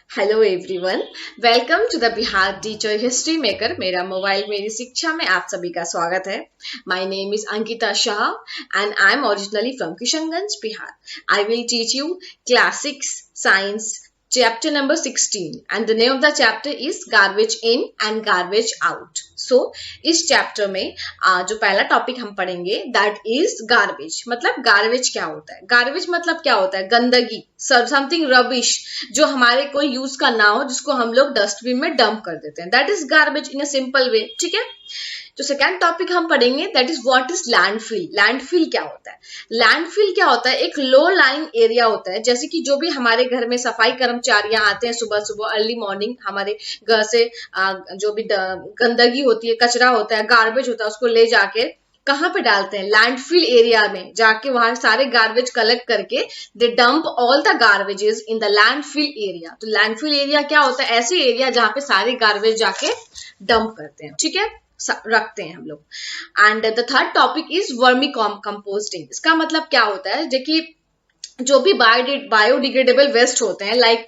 Hello everyone, welcome to the Bihar teacher history maker. मेरा mobile मेरी शिक्षा में आप सभी का स्वागत है। My name is Ankita Shah and I am originally from Kishanganj, Bihar. I will teach you classics science chapter number 16 and the name of the chapter is garbage in and garbage out. So इस चैप्टर में जो पहला टॉपिक हम पढ़ेंगे that is garbage. मतलब garbage क्या होता है? गार्बेज मतलब क्या होता है? गंदगी, समथिंग रबिश जो हमारे कोई यूज का ना हो, जिसको हम लोग डस्टबिन में डंप कर देते हैं, that is garbage in a simple way. ठीक है, तो सेकेंड टॉपिक हम पढ़ेंगे that is what is landfill. Landfill क्या होता है? लैंडफिल क्या होता है? एक लो लाइन एरिया होता है, जैसे कि जो भी हमारे घर में सफाई कर्मचारियां आते हैं सुबह सुबह अर्ली मॉर्निंग, हमारे घर से जो भी गंदगी होती है, कचरा होता है, गार्बेज होता है, उसको ले जाके कहाँ पे डालते हैं? लैंडफिल एरिया में जाके वहां सारे गार्बेज कलेक्ट करके they dump all the garbages in the landfill area. तो लैंडफिल एरिया क्या होता है? ऐसे एरिया जहां पे सारे गार्बेज जाके डंप करते हैं, ठीक है, रखते हैं हम लोग। And the third topic is vermi composting. इसका मतलब क्या होता है? जो भी बायोडिग्रेडेबल वेस्ट होते हैं, लाइक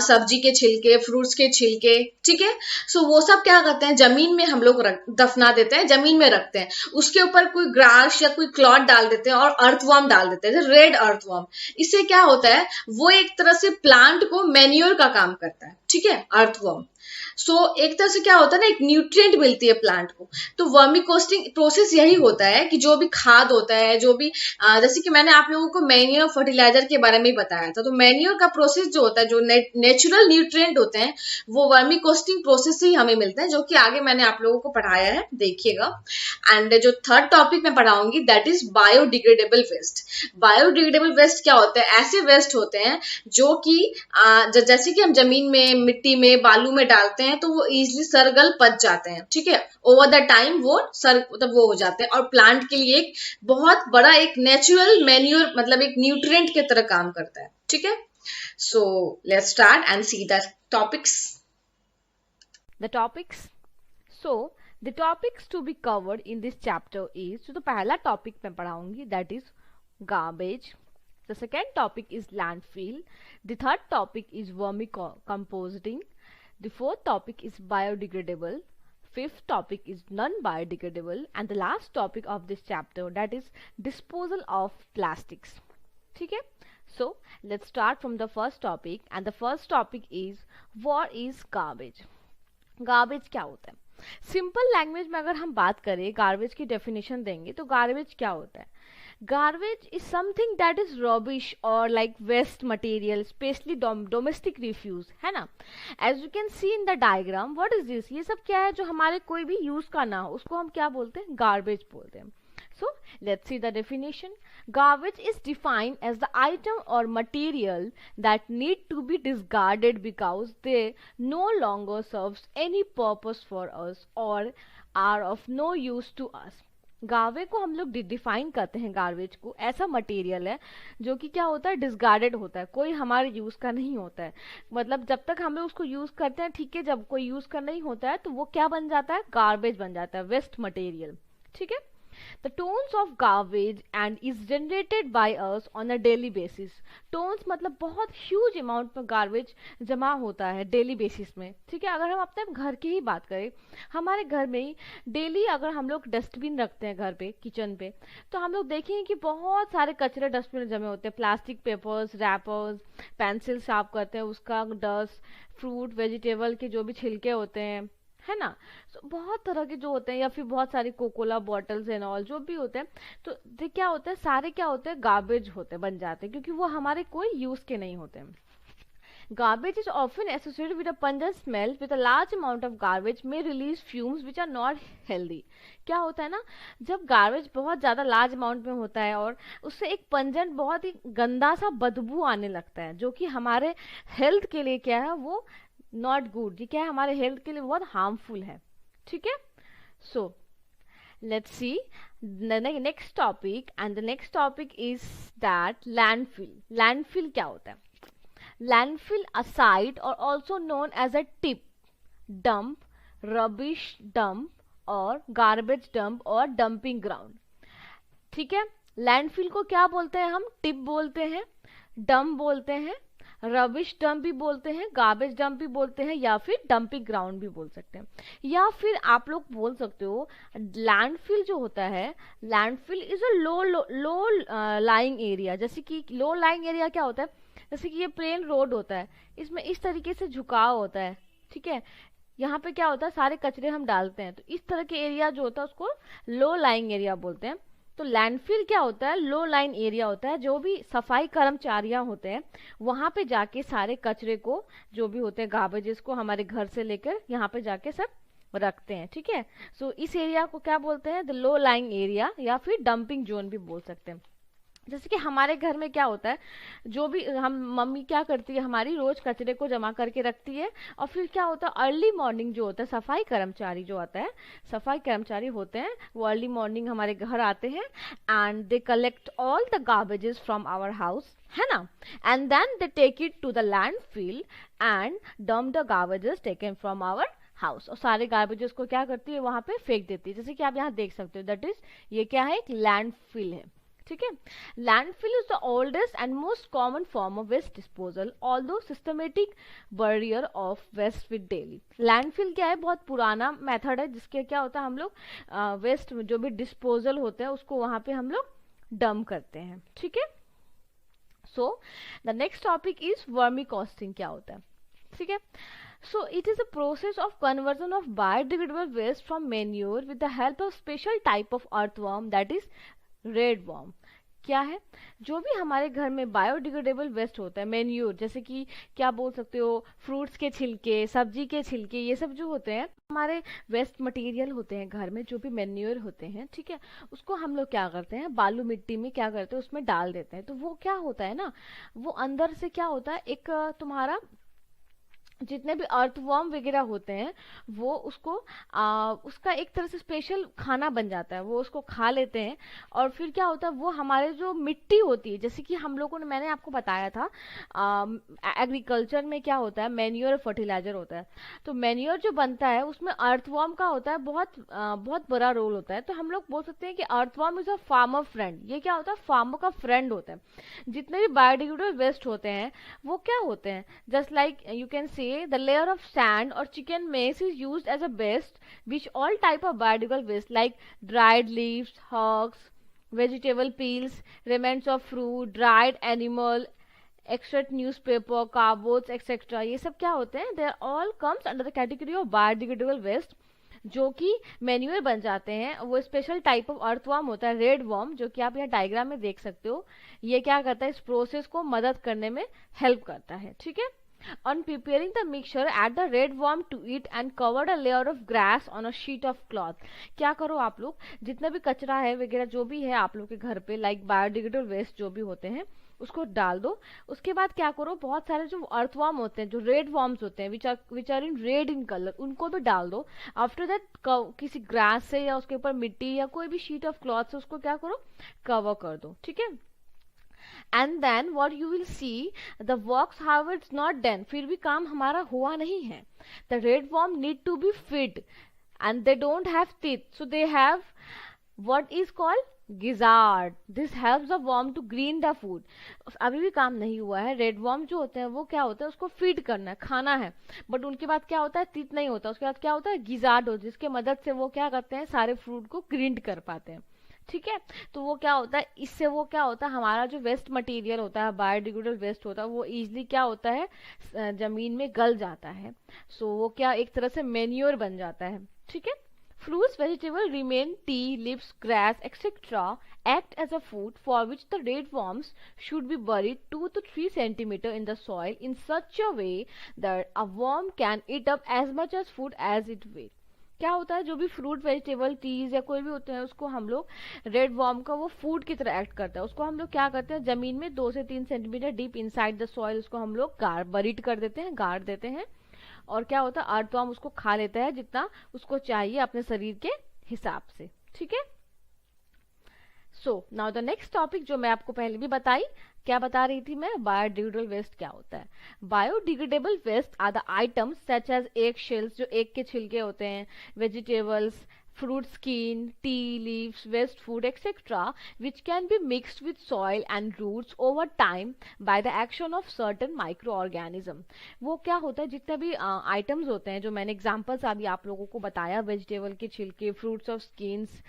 सब्जी के छिलके, फ्रूट्स के छिलके, ठीक है, सो वो सब क्या करते हैं, जमीन में हम लोग दफना देते हैं, जमीन में रखते हैं, उसके ऊपर कोई ग्रास या कोई क्लॉथ डाल देते हैं और अर्थवर्म डाल देते हैं, रेड अर्थवर्म। इससे क्या होता है, वो एक तरह से प्लांट को मैन्योर का काम करता है, ठीक है, अर्थवर्म। सो एक तरह से क्या होता है ना, एक न्यूट्रिएंट मिलती है प्लांट को। तो वर्मी कोस्टिंग प्रोसेस यही होता है कि जो भी खाद होता है, जो भी जैसे कि मैंने आप लोगों को मैन्योर फर्टिलाइजर के बारे में ही बताया था, तो मैन्योर का प्रोसेस जो होता है, जो नेचुरल न्यूट्रिएंट होते हैं, वो वर्मी कोस्टिंग प्रोसेस से ही हमें मिलते हैं, जो कि आगे मैंने आप लोगों को पढ़ाया है, देखिएगा। एंड जो थर्ड टॉपिक मैं पढ़ाऊंगी that is biodegradable waste. Biodegradable waste क्या होता है? ऐसे वेस्ट होते हैं जो कि जैसे कि हम जमीन में, मिट्टी में, बालू में डालते हैं तो वो इजिली सरगल पच जाते हैं, ठीक है, ओवर द टाइम वो मतलब वो हो जाते हैं, और प्लांट के लिए एक बहुत बड़ा एक नेचुरल मैन्योर, मतलब एक न्यूट्रिएंट की तरह काम करता है, ठीक है। So let's start and see the topics. The topics. So the topics to be covered in this chapter is, तो पहला टॉपिक मैं पढ़ाऊंगी that is garbage. The second topic is landfill. The third topic is vermicomposting. The fourth topic is biodegradable. Fifth topic is non-biodegradable, and the last topic of this chapter that is disposal of plastics. ठीक है, so let's start from the first topic, and the first topic is what is garbage. Garbage क्या होता है? Simple language में अगर हम बात करें, गार्बेज की डेफिनेशन देंगे तो गार्बेज क्या होता है? Garbage is something that is rubbish और like waste material, specially domestic refuse, है ना। As you can see in the diagram, what is this? ये सब क्या है जो हमारे कोई भी यूज का ना हो, उसको हम क्या बोलते हैं? गार्बेज बोलते हैं। So let's see the definition. Garbage is defined as the item or material that need to be discarded because they no longer serves any purpose for us or are of no use to us. Garbage को हम लोग define करते हैं, garbage को ऐसा material है जो कि क्या होता है? डिसगार्डेड होता है, कोई हमारे यूज का नहीं होता है। मतलब जब तक हम लोग उसको यूज करते हैं, ठीक है, जब कोई यूज का नहीं होता है तो वो क्या बन जाता है? गार्बेज बन जाता है, वेस्ट मटेरियल, ठीक है। The tons of garbage and is generated by us on a daily basis. Tons मतलब बहुत ह्यूज अमाउंट में गार्बेज जमा होता है डेली बेसिस में, ठीक है। अगर हम अपने घर की ही बात करें, हमारे घर में ही डेली अगर हम लोग डस्टबिन रखते हैं घर पे, किचन पे, तो हम लोग देखेंगे कि बहुत सारे कचरे डस्टबिन जमे होते हैं। प्लास्टिक पेपर्स, रैपर्स, पेंसिल साफ करते हैं उसका डस्ट, फ्रूट वेजिटेबल के जो भी छिलके होते हैं, है ना। so, बहुत तरह के जो होते हैं, या फिर बहुत सारी कोकोला बॉटल्स एंड ऑल जो भी होते हैं, तो ये क्या होता है? सारे क्या होते हैं? गार्बेज होते हैं, बन जाते हैं, क्योंकि वो हमारे कोई यूज के नहीं होते हैं। Garbage is often associated with a pungent smell. With a large amount of garbage may release fumes which are not healthy. क्या होता है ना, जब गार्बेज बहुत ज़्यादा लार्ज अमाउंट में होता है और उससे एक पंजेंट, बहुत ही गंदा सा बदबू आने लगता है, जो कि हमारे हेल्थ के लिए क्या है? वो नॉट गुड, ये क्या है? हमारे हेल्थ के लिए बहुत हार्मफुल है, ठीक है। सो let's see the next topic, and the next topic is that landfill. Landfill क्या होता है? Landfill, a site or also known as a tip, dump, rubbish dump और garbage dump और dumping ground, ठीक है। लैंडफिल को क्या बोलते हैं हम? टिप बोलते हैं, डंप बोलते हैं, रबिश डंप भी बोलते हैं, गार्बेज डंप भी बोलते हैं, या फिर डंपिंग ग्राउंड भी बोल सकते हैं। या फिर आप लोग बोल सकते हो लैंडफिल जो होता है, landfill is a low low lying area. जैसे कि लो लाइंग एरिया क्या होता है, जैसे कि ये प्लेन रोड होता है, इसमें इस तरीके से झुकाव होता है, ठीक है। यहाँ पे क्या होता है, सारे कचरे हम डालते हैं, तो इस तरह के एरिया जो होता है उसको लो लाइंग एरिया बोलते हैं। तो लैंडफिल क्या होता है, लो लाइन एरिया होता है। जो भी सफाई कर्मचारियां होते हैं वहां पे जाके सारे कचरे को, जो भी होते हैं गार्बेजेस को, हमारे घर से लेकर यहाँ पे जाके सब रखते हैं, ठीक है। सो इस एरिया को क्या बोलते हैं, द लो लाइंग एरिया, या फिर डंपिंग जोन भी बोल सकते हैं। जैसे कि हमारे घर में क्या होता है, जो भी हम मम्मी क्या करती है, हमारी रोज कचरे को जमा करके रखती है, और फिर क्या होता है अर्ली मॉर्निंग जो होता है, सफाई कर्मचारी जो आता है, सफाई कर्मचारी होते हैं, वो अर्ली मॉर्निंग हमारे घर आते हैं and they collect all the garbages from our house, है ना, and then they take it to the landfill and dump the garbages taken from our house. और सारे गार्बेजेस को क्या करती है, वहां पे फेंक देती है। जैसे कि आप यहाँ देख सकते हो, दैट इज, ये क्या है, एक लैंडफिल है, ठीक है। Landfill is the oldest and most common form of waste disposal, although systematic burial of waste with daily. Landfill क्या है, बहुत पुराना मेथड है जिसके क्या होता है, हम लोग वेस्ट जो भी डिस्पोजल होते हैं उसको वहां पे हम लोग डंप करते हैं, ठीक है। So the next topic is vermi costing, क्या होता है, ठीक है। So it is a process of conversion of biodegradable waste from manure with the help of special type of earthworm, that is red worm. क्या है, जो भी हमारे घर में बायोडिग्रेडेबल वेस्ट होता है, मेन्यूर, जैसे कि क्या बोल सकते हो, फ्रूट्स के छिलके, सब्जी के छिलके, ये सब जो होते हैं हमारे वेस्ट मटेरियल होते हैं घर में, जो भी मेन्यूर होते हैं, ठीक है, उसको हम लोग क्या करते हैं, बालू मिट्टी में क्या करते हैं, उसमें डाल देते हैं। तो वो क्या होता है ना, वो अंदर से क्या होता है, एक तुम्हारा जितने भी अर्थवर्म वगैरह होते हैं वो उसको उसका एक तरह से स्पेशल खाना बन जाता है, वो उसको खा लेते हैं। और फिर क्या होता है, वो हमारे जो मिट्टी होती है, जैसे कि हम लोगों ने, मैंने आपको बताया था एग्रीकल्चर में क्या होता है, मैन्योर फर्टिलाइजर होता है। तो मैन्योर जो बनता है उसमें अर्थवर्म का होता है बहुत बड़ा रोल होता है। तो हम लोग बोल सकते हैं कि earthworm is a farmer friend. ये क्या होता है, फार्मर का फ्रेंड होता है। जितने भी बायोडिग्रेडेबल वेस्ट होते हैं वो क्या होते हैं, just like you can C the layer of sand or chicken maize is used as a base which all type of biodegradable waste like dried leaves, husks, vegetable peels, remains of fruit, dried animal extract, newspaper, cardboards, etc. ये सब क्या होते हैं, they all comes under the category of biodegradable waste, जो कि manure बन जाते हैं। वो स्पेशल टाइप ऑफ अर्थवर्म होता है, रेड वर्म, जो कि आप यहाँ डायग्राम में देख सकते हो। ये क्या करता है, इस प्रोसेस को मदद करने में हेल्प करता है, ठीक है। On preparing the mixture, add the red worm to it and cover a layer of grass on a sheet of cloth. क्या करो आप लोग, जितना भी कचरा है वगैरह जो भी है आप लोग के घर पे, लाइक बायोडिग्रेडेबल वेस्ट जो भी होते हैं, उसको डाल दो। उसके बाद क्या करो, बहुत सारे जो अर्थवर्म होते हैं, जो रेड वर्म्स होते हैं, which are in red in colour, उनको भी डाल दो। आफ्टर दैट किसी ग्रास से या उसके ऊपर मिट्टी या कोई भी शीट ऑफ क्लॉथ से उसको क्या करो, कवर कर दो, ठीक है। And then what you will see, the works how it's not done, फिर भी काम हमारा हुआ नहीं है। The red worm need to be feed and they don't have teeth, so they have what is called gizzard. This helps the worm to grind the food. अभी भी काम नहीं हुआ है। रेड वर्म जो होते हैं वो क्या होता है, उसको फीड करना है, खाना है, बट उनके बाद क्या होता है, टीथ नहीं होता। उसके बाद क्या होता है, गिजार्ड हो, जिसके मदद से वो क्या करते हैं, सारे फ्रूट को ग्रीन कर पाते हैं, ठीक है। तो वो क्या होता है, इससे वो क्या होता है, हमारा जो वेस्ट मटेरियल होता है, बायोडिग्रेडेबल वेस्ट होता है, वो इजीली क्या होता है, जमीन में गल जाता है। सो वो क्या एक तरह से मेन्योर बन जाता है, ठीक है। Fruits, vegetable remain, tea, leaves, grass, etc. act as a food for which the red worms should be buried 2 to 3 centimeter in the soil in such a way that a worm can eat up as much as food as it weighs. क्या होता है, जो भी fruit, vegetable, tease या कोई भी होते हैं, उसको हम लोग, रेड वर्म का वो फूड की तरह एक्ट करता है, उसको हम लोग क्या करते हैं, जमीन में 2 से 3 centimetre deep inside the soil उसको हम लोग बरीड कर देते हैं, गाड़ देते हैं। और क्या होता है, अर्थवर्म उसको खा लेता है जितना उसको चाहिए अपने शरीर के हिसाब से, ठीक है। So now the next topic जो मैं आपको पहले भी बताई, क्या बता रही थी मैं, बायोडिग्रेडेबल वेस्ट क्या होता है। Biodegradable waste are the items such as egg shells, जो एग के छिलके होते हैं, vegetables, fruit skin, tea leaves, waste food, etc., which can be mixed with soil and roots over time by the action of certain microorganism. वो क्या होता है, जितने भी आइटम्स होते हैं जो मैंने एग्जांपल्स अभी आप लोगों को बताया, वेजिटेबल के छिलके, fruits of skins,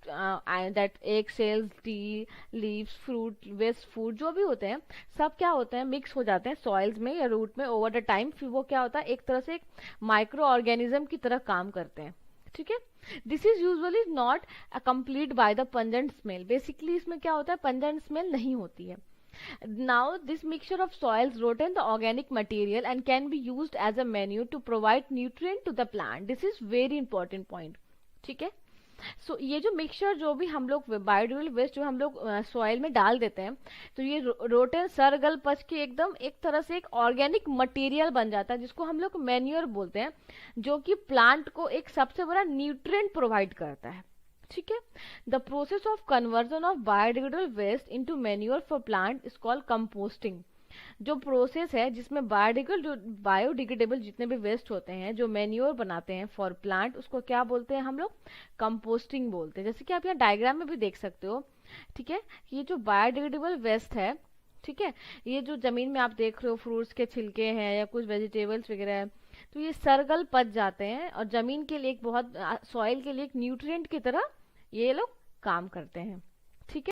that egg shells, tea leaves, fruit waste food, जो भी होते हैं सब क्या होते हैं, मिक्स हो जाते हैं सॉइल्स में या रूट में ओवर द टाइम. फिर वो क्या होता है, एक तरह से एक माइक्रो ऑर्गेनिज्म की तरह काम करते हैं. ठीक है. This is usually not complete by the pungent smell. Basically इसमें क्या होता है, पंजेंट स्मेल नहीं होती है. Now this mixture of soils retain the organic material and can be used as a manure to provide nutrient to the plant. This is very important point. ठीक है. सो ये जो मिक्सचर जो भी हम लोग बायोडिग्रेडेबल वेस्ट जो हम लोग सॉइल में डाल देते हैं, तो ये रोटेन सरगल पच के एकदम एक तरह से एक ऑर्गेनिक मटेरियल बन जाता है जिसको हम लोग मैन्योर बोलते हैं, जो कि प्लांट को एक सबसे बड़ा न्यूट्रिएंट प्रोवाइड करता है. ठीक है. The process of conversion of biodegradable waste into manure for plant is called composting. जो प्रोसेस है जिसमें बायोडिग्रेडेबल जितने भी वेस्ट होते हैं जो मैन्योर बनाते हैं फॉर प्लांट, उसको क्या बोलते हैं हम लोग, कंपोस्टिंग बोलते हैं. जैसे कि आप यहाँ डायग्राम में भी देख सकते हो. ठीक है. ये जो बायोडिग्रेडेबल वेस्ट है, ठीक है, ये जो जमीन में आप देख रहे हो फ्रूट्स के छिलके हैं या कुछ वेजिटेबल्स वगैरह है, तो ये सरगल पच जाते हैं और जमीन के लिए एक बहुत सॉइल के लिए एक न्यूट्रिएंट की तरह ये लोग काम करते हैं. ठीक है.